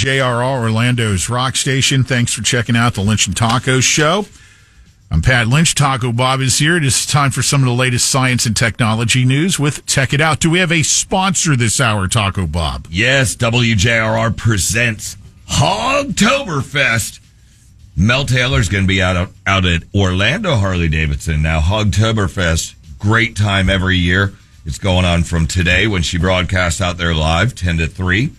WJRR, Orlando's rock station. Thanks for checking out the Lynch and Taco Show. I'm Pat Lynch. Taco Bob is here. It is time for some of the latest science and technology news with Tech It Out. Do we have a sponsor this hour, Taco Bob? Yes, WJRR presents Hogtoberfest. Mel Taylor's going to be out at Orlando Harley-Davidson. Now, Hogtoberfest, great time every year. It's going on from today when she broadcasts out there live, 10 to 3.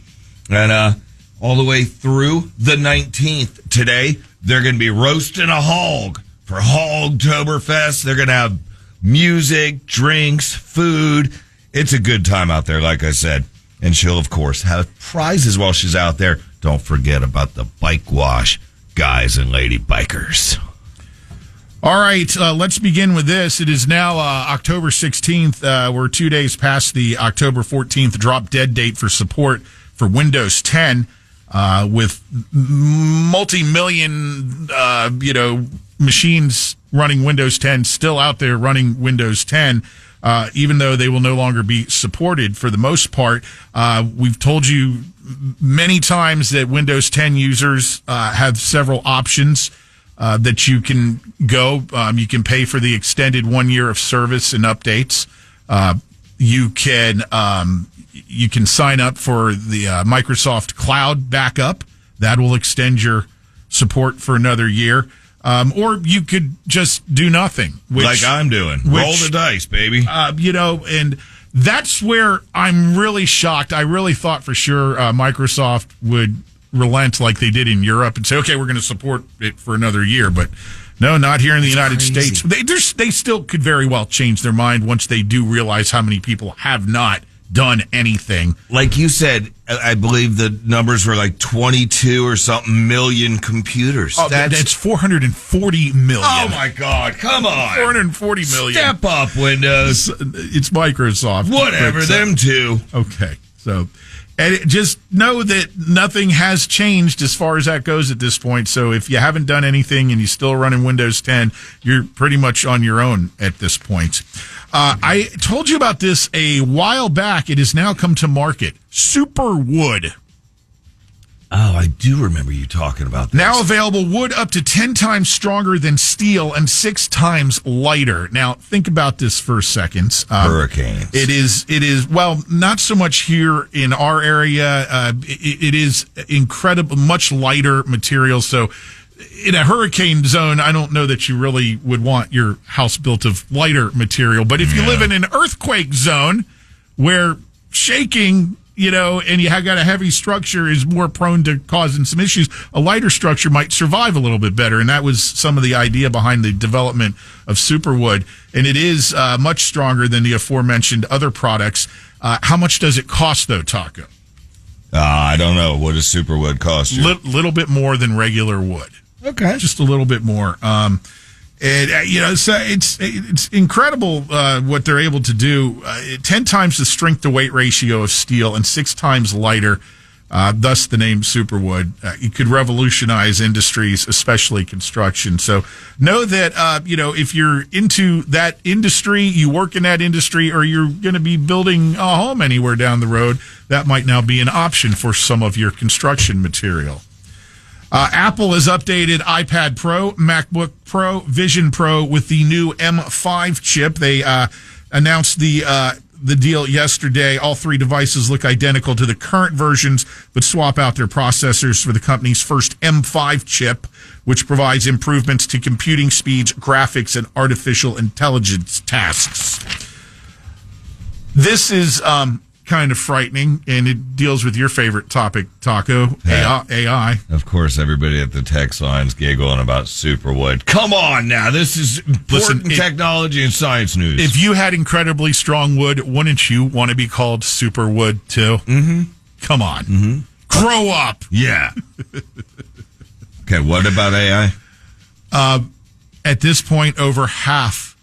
And all the way through the 19th. Today, they're going to be roasting a hog for Hogtoberfest. They're going to have music, drinks, food. It's a good time out there, like I said. And she'll, of course, have prizes while she's out there. Don't forget about the bike wash, guys and lady bikers. All right, let's begin with this. It is now October 16th. We're 2 days past the October 14th drop dead date for support for Windows 10, with multi-million, machines running Windows 10 still out there running Windows 10, even though they will no longer be supported for the most part. We've told you many times that Windows 10 users have several options that you can go. You can pay for the extended 1 year of service and updates. You can sign up for the Microsoft Cloud backup. That will extend your support for another year. Or you could just do nothing. Like I'm doing. Roll the dice, baby. And that's where I'm really shocked. I really thought for sure Microsoft would relent like they did in Europe and say, okay, we're going to support it for another year. But no, not here in the United States. They still could very well change their mind once they do realize how many people have not done anything. Like you said, I believe the numbers were like 22 or something million computers. Oh, that's 440 million. Oh my God, come on. 440 million. Step up, Windows. It's Microsoft. Whatever, them too. Okay, so and just know that nothing has changed as far as that goes at this point. So if you haven't done anything and you're still running Windows 10, you're pretty much on your own at this point. I told you about this a while back. It has now come to market. Superwood. Oh, I do remember you talking about this. Now available, wood up to 10 times stronger than steel and 6 times lighter. Now, think about this for a second. Hurricanes. It is, well, not so much here in our area. It is incredible, much lighter material. So in a hurricane zone, I don't know that you really would want your house built of lighter material. But if you live in an earthquake zone where shaking, and you have got a heavy structure is more prone to causing some issues, a lighter structure might survive a little bit better. And that was some of the idea behind the development of Superwood. And it is much stronger than the aforementioned other products. How much does it cost, though, Taco? I don't know. What does Superwood cost you? Little bit more than regular wood. Okay. Just a little bit more. So it's incredible what they're able to do. 10 times the strength to weight ratio of steel and 6 times lighter. Thus the name Superwood. It could revolutionize industries, especially construction. So know that if you're into that industry, you work in that industry, or you're going to be building a home anywhere down the road, that might now be an option for some of your construction material. Apple has updated iPad Pro, MacBook Pro, Vision Pro with the new M5 chip. They announced the deal yesterday. All 3 devices look identical to the current versions, but swap out their processors for the company's first M5 chip, which provides improvements to computing speeds, graphics, and artificial intelligence tasks. This is kind of frightening, and it deals with your favorite topic, Taco, AI. Of course, everybody at the text line's giggling about Superwood. Come on now, this is important technology and science news. If you had incredibly strong wood, wouldn't you want to be called Superwood too? Mm-hmm. Come on. Mm-hmm. Grow up. Yeah. Okay, what about AI? At this point, over half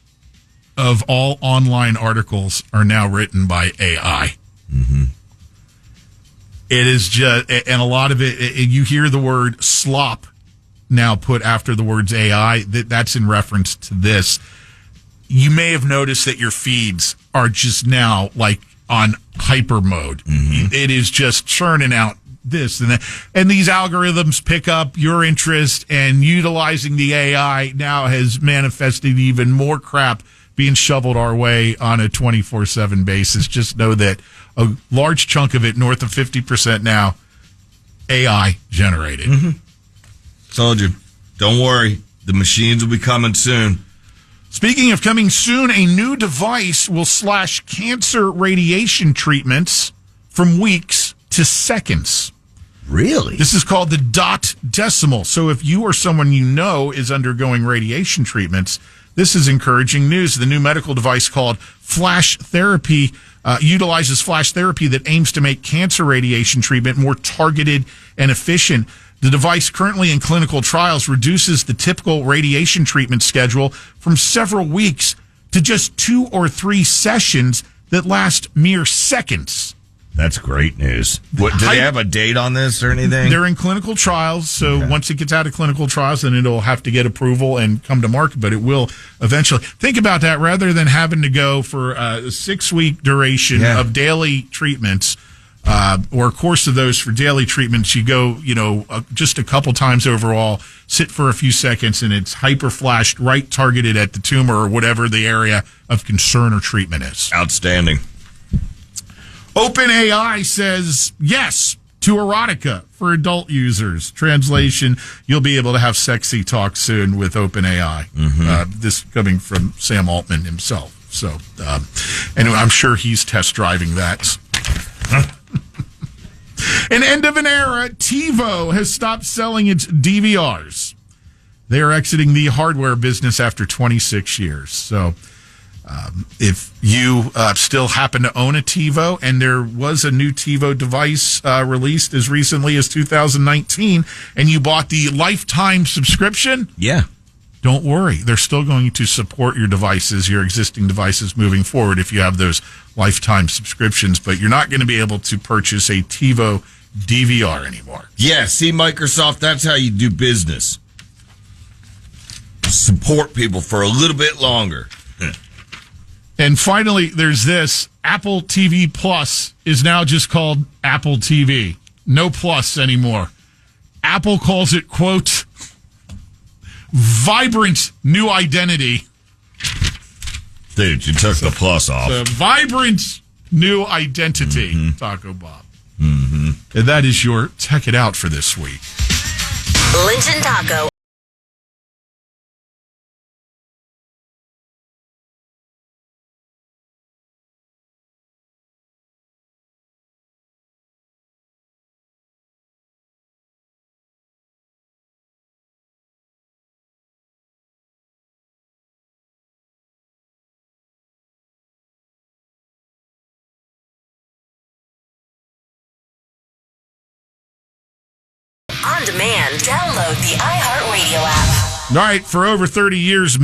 of all online articles are now written by AI. Mm-hmm. It is just, and a lot of it, you hear the word slop now put after the words AI. That's in reference to this. You may have noticed that your feeds are just now like on hyper mode. Mm-hmm. It is just churning out this and that. And these algorithms pick up your interest, and utilizing the AI now has manifested even more crap being shoveled our way on a 24/7 basis. Just know that a large chunk of it, north of 50% now, AI generated. Mm-hmm. Told you. Don't worry. The machines will be coming soon. Speaking of coming soon, a new device will slash cancer radiation treatments from weeks to seconds. Really? This is called the dot decimal. So if you or someone you know is undergoing radiation treatments, this is encouraging news. The new medical device called Flash Therapy utilizes flash therapy that aims to make cancer radiation treatment more targeted and efficient. The device, currently in clinical trials, reduces the typical radiation treatment schedule from several weeks to just 2 or 3 sessions that last mere seconds. That's great news. Do they have a date on this or anything? They're in clinical trials, so once it gets out of clinical trials, then it'll have to get approval and come to market, but it will eventually. Think about that. Rather than having to go for a 6-week duration of daily treatments, or a course of those for daily treatments, you go, just a couple times overall, sit for a few seconds, and it's hyper flashed, right targeted at the tumor or whatever the area of concern or treatment is. Outstanding. OpenAI says yes to erotica for adult users. Translation, you'll be able to have sexy talk soon with OpenAI. Mm-hmm. This coming from Sam Altman himself. So, anyway, I'm sure he's test driving that. An end of an era, Tivo has stopped selling its DVRs. They are exiting the hardware business after 26 years. So if you still happen to own a Tivo, and there was a new Tivo device released as recently as 2019, and you bought the lifetime subscription, don't worry. They're still going to support your devices, your existing devices moving forward if you have those lifetime subscriptions, but you're not going to be able to purchase a Tivo DVR anymore. Yeah, see, Microsoft, that's how you do business. Support people for a little bit longer. And finally, there's this. Apple TV Plus is now just called Apple TV. No plus anymore. Apple calls it, quote, vibrant new identity. Dude, you took the plus off. The vibrant new identity, Taco Bob. Mm-hmm. And that is your Tech It Out for this week. Lynch and Taco. On demand, download the iHeartRadio app. All right, for over 30 years,